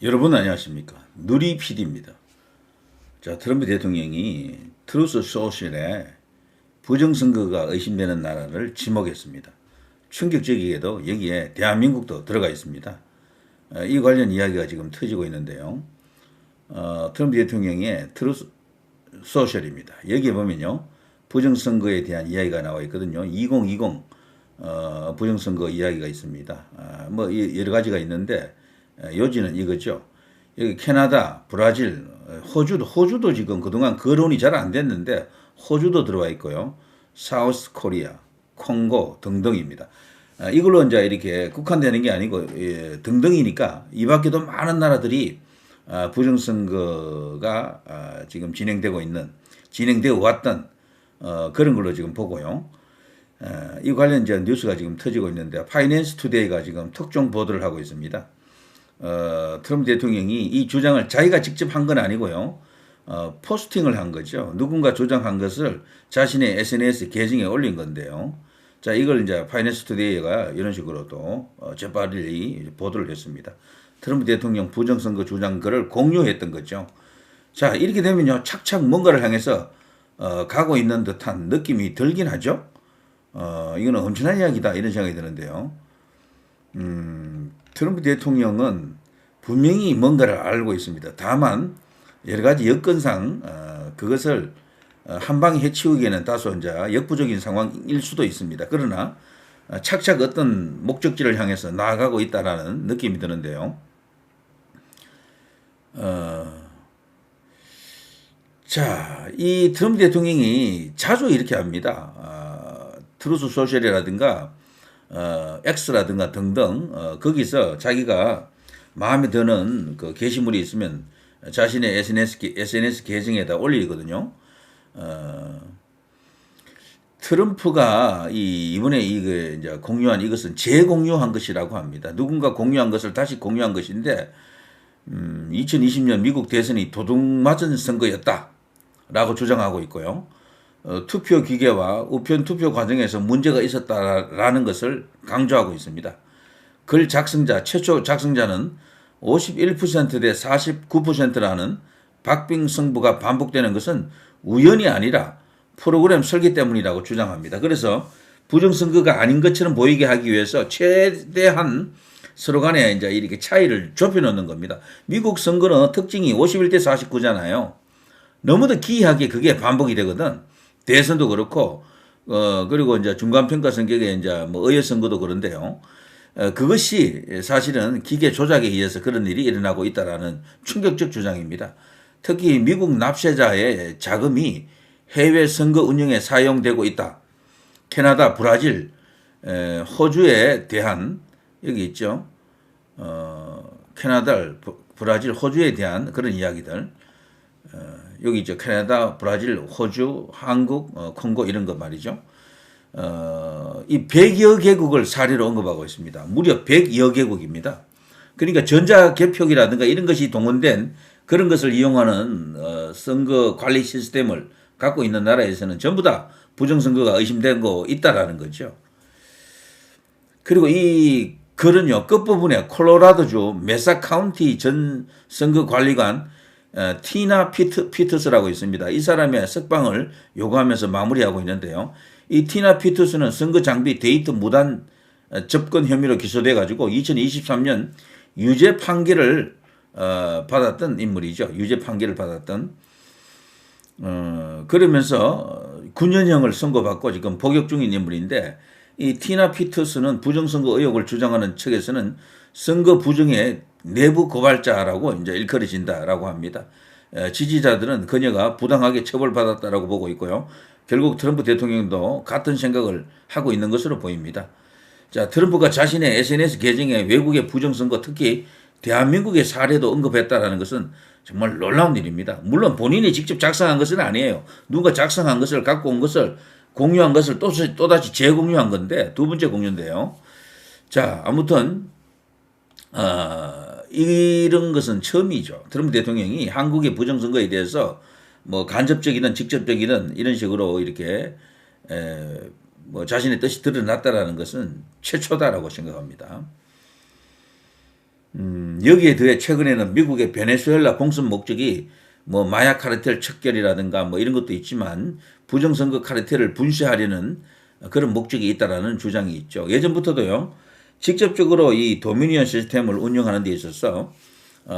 여러분 안녕하십니까? 누리 PD입니다. 자, 트럼프 대통령이 트루스 소셜에 부정선거가 의심되는 나라를 지목했습니다. 충격적이게도 여기에 대한민국도 들어가 있습니다. 이 관련 이야기가 지금 터지고 있는데요. 트럼프 대통령의 트루스 소셜입니다. 여기에 보면요. 부정선거에 대한 이야기가 나와 있거든요. 2020 부정선거 이야기가 있습니다. 뭐 여러 가지가 있는데 요지는 이거죠. 여기 캐나다, 브라질, 호주도 지금 그동안 거론이 잘 안 됐는데 호주도 들어와 있고요. 사우스 코리아, 콩고 등등입니다. 이걸로 이제 이렇게 국한되는 게 아니고 등등이니까 이 밖에도 많은 나라들이 부정선거가 지금 진행되어 왔던 그런 걸로 지금 보고요. 이 관련 이제 뉴스가 지금 터지고 있는데 파이낸스 투데이가 지금 특종 보도를 하고 있습니다. 트럼프 대통령이 이 주장을 자기가 직접 한 건 아니고요. 포스팅을 한 거죠. 누군가 주장한 것을 자신의 SNS 계정에 올린 건데요. 자, 이걸 이제 파이낸스 투데이가 이런 식으로 또 재빨리 보도를 했습니다. 트럼프 대통령 부정선거 주장 글을 공유했던 거죠. 자, 이렇게 되면요. 착착 뭔가를 향해서 가고 있는 듯한 느낌이 들긴 하죠. 이거는 엄청난 이야기다 이런 생각이 드는데요. 트럼프 대통령은 분명히 뭔가를 알고 있습니다. 다만 여러 가지 여건상 그것을 한 방에 해치우기에는 다소 이제 역부족인 상황일 수도 있습니다. 그러나 착착 어떤 목적지를 향해서 나아가고 있다라는 느낌이 드는데요. 자, 이 트럼프 대통령이 자주 이렇게 합니다. 트루스 소셜이라든가 X라든가 등등 거기서 자기가 마음에 드는 그 게시물이 있으면 자신의 SNS 계정에다 올리거든요. 트럼프가 이번에 이제 공유한 이것은 재공유한 것이라고 합니다. 누군가 공유한 것을 다시 공유한 것인데 2020년 미국 대선이 도둑맞은 선거였다라고 주장하고 있고요. 투표 기계와 우편 투표 과정에서 문제가 있었다라는 것을 강조하고 있습니다. 글 작성자, 최초 작성자는 51%대 49%라는 박빙 승부가 반복되는 것은 우연이 아니라 프로그램 설계 때문이라고 주장합니다. 그래서 부정선거가 아닌 것처럼 보이게 하기 위해서 최대한 서로 간에 이제 이렇게 차이를 좁혀놓는 겁니다. 미국 선거는 특징이 51대 49잖아요. 너무도 기이하게 그게 반복이 되거든. 대선도 그렇고, 그리고 이제 중간평가 선거에 이제 뭐 의회 선거도 그런데요. 그것이 사실은 기계 조작에 의해서 그런 일이 일어나고 있다라는 충격적 주장입니다. 특히 미국 납세자의 자금이 해외 선거 운영에 사용되고 있다. 캐나다, 브라질, 호주에 대한 여기 있죠. 캐나다, 브라질, 호주에 대한 그런 이야기들. 여기 있죠. 캐나다, 브라질, 호주, 한국, 콩고 이런 것 말이죠. 이 100여 개국을 사례로 언급하고 있습니다. 무려 100여 개국입니다. 그러니까 전자개표기라든가 이런 것이 동원된 그런 것을 이용하는 선거 관리 시스템을 갖고 있는 나라에서는 전부 다 부정선거가 의심되고 있다라는 거죠. 그리고 이 글은요, 끝부분에 콜로라도주 메사 카운티 전 선거관리관 티나 피터스라고 있습니다. 이 사람의 석방을 요구하면서 마무리하고 있는데요. 이 티나 피터스는 선거 장비 데이터 무단 접근 혐의로 기소돼 가지고 2023년 유죄 판결을 받았던 인물이죠. 유죄 판결을 받았던 그러면서 9년형을 선고받고 지금 복역 중인 인물인데 이 티나 피터스는 부정선거 의혹을 주장하는 측에서는 선거 부정의 내부 고발자라고 이제 일컬어진다라고 합니다. 지지자들은 그녀가 부당하게 처벌받았다라고 보고 있고요. 결국 트럼프 대통령도 같은 생각을 하고 있는 것으로 보입니다. 자, 트럼프가 자신의 SNS 계정에 외국의 부정선거, 특히 대한민국의 사례도 언급했다라는 것은 정말 놀라운 일입니다. 물론 본인이 직접 작성한 것은 아니에요. 누가 작성한 것을 갖고 온 것을 공유한 것을 또다시 재공유한 건데 두 번째 공유인데요. 자, 아무튼 이런 것은 처음이죠. 트럼프 대통령이 한국의 부정선거에 대해서 뭐 간접적이든 직접적이든 이런 식으로 이렇게 뭐 자신의 뜻이 드러났다라는 것은 최초다라고 생각합니다. 여기에 더해 최근에는 미국의 베네수엘라 공습 목적이 뭐 마약 카르텔 척결이라든가 뭐 이런 것도 있지만 부정선거 카르텔을 분쇄하려는 그런 목적이 있다라는 주장이 있죠. 예전부터도요. 직접적으로 이 도미니언 시스템을 운영하는 데 있어서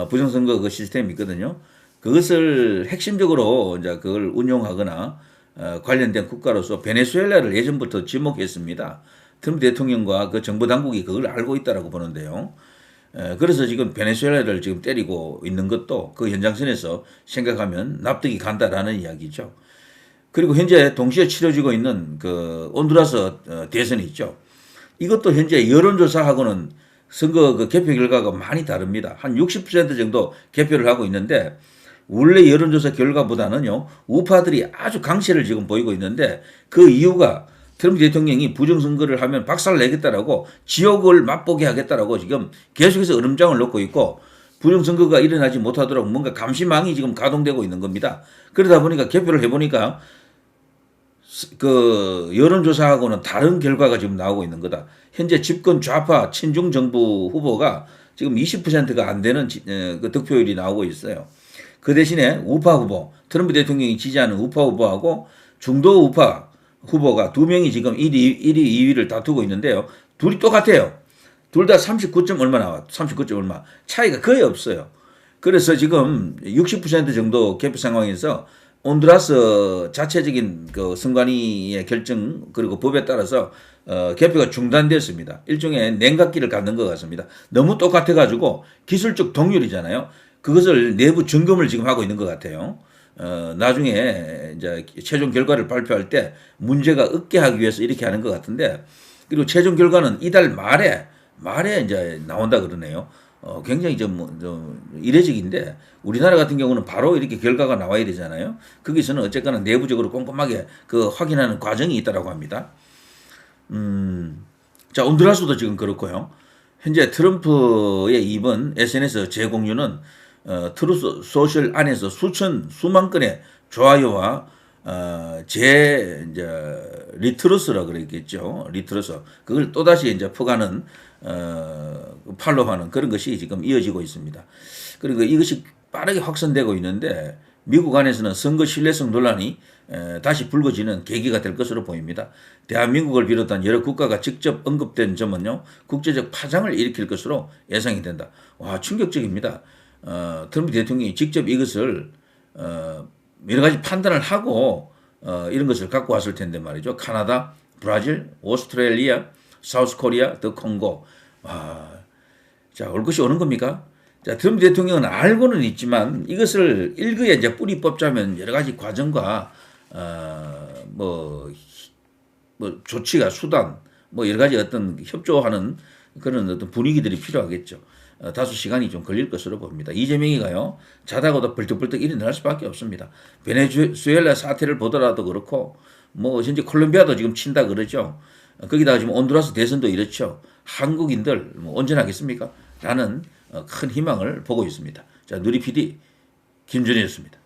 부정선거 그 시스템이 있거든요. 그것을 핵심적으로 이제 그걸 운용하거나 관련된 국가로서 베네수엘라를 예전부터 지목했습니다. 트럼프 대통령과 그 정부 당국이 그걸 알고 있다라고 보는데요. 그래서 지금 베네수엘라를 지금 때리고 있는 것도 그 연장선에서 생각하면 납득이 간다라는 이야기죠. 그리고 현재 동시에 치러지고 있는 그 온두라스 대선이 있죠. 이것도 현재 여론조사하고는 선거 그 개표 결과가 많이 다릅니다. 한 60% 정도 개표를 하고 있는데 원래 여론조사 결과보다는요 우파들이 아주 강세를 지금 보이고 있는데 그 이유가 트럼프 대통령이 부정선거를 하면 박살을 내겠다라고 지옥을 맛보게 하겠다라고 지금 계속해서 얼음장을 놓고 있고 부정선거가 일어나지 못하도록 뭔가 감시망이 지금 가동되고 있는 겁니다. 그러다 보니까 개표를 해보니까 그 여론조사하고는 다른 결과가 지금 나오고 있는 거다. 현재 집권 좌파 친중 정부 후보가 지금 20%가 안 되는 그 득표율이 나오고 있어요. 그 대신에 우파 후보, 트럼프 대통령이 지지하는 우파 후보하고 중도 우파 후보가 두 명이 지금 1위, 2위를 다투고 있는데요. 둘이 똑같아요. 둘 다 39점 얼마 나와. 39점 얼마. 차이가 거의 없어요. 그래서 지금 60% 정도 개표 상황에서 온두라스 자체적인 그 선관위의 결정 그리고 법에 따라서 개표가 중단됐습니다. 일종의 냉각기를 갖는 것 같습니다. 너무 똑같아가지고 기술적 동률이잖아요. 그것을 내부 점검을 지금 하고 있는 것 같아요. 나중에 이제 최종 결과를 발표할 때 문제가 없게 하기 위해서 이렇게 하는 것 같은데 그리고 최종 결과는 이달 말에 이제 나온다 그러네요. 굉장히 좀 이례적인데 우리나라 같은 경우는 바로 이렇게 결과가 나와야 되잖아요. 거기서는 어쨌거나 내부적으로 꼼꼼하게 그 확인하는 과정이 있다라고 합니다. 자, 온두라스도 지금 그렇고요. 현재 트럼프의 이번 SNS 재공유는 트루스 소셜 안에서 수만 건의 좋아요와 이제 리트러스라 그랬겠죠. 리트러스 그걸 또다시 이제 퍼가는 팔로우하는 그런 것이 지금 이어지고 있습니다. 그리고 이것이 빠르게 확산되고 있는데 미국 안에서는 선거 신뢰성 논란이 다시 불거지는 계기가 될 것으로 보입니다. 대한민국을 비롯한 여러 국가가 직접 언급된 점은요 국제적 파장을 일으킬 것으로 예상이 된다. 와, 충격적입니다. 트럼프 대통령이 직접 이것을 여러 가지 판단을 하고 이런 것을 갖고 왔을 텐데 말이죠. 카나다, 브라질, 오스트레일리아, 사우스 코리아, 더 콩고. 자, 올 것이 오는 겁니까? 자, 트럼프 대통령은 알고는 있지만 이것을 일거에 이제 뿌리 뽑자면 여러 가지 과정과 뭐 조치가 수단 뭐 여러 가지 어떤 협조하는 그런 어떤 분위기들이 필요하겠죠. 다소 시간이 좀 걸릴 것으로 봅니다. 이재명이가요 자다가도 벌떡벌떡 일어날 수밖에 없습니다. 베네수엘라 사태를 보더라도 그렇고 뭐 현재 콜롬비아도 지금 친다 그러죠. 거기다가 지금 온두라스 대선도 이렇죠. 한국인들 뭐 온전하겠습니까? 라는 큰 희망을 보고 있습니다. 자, 누리 PD 김준희였습니다.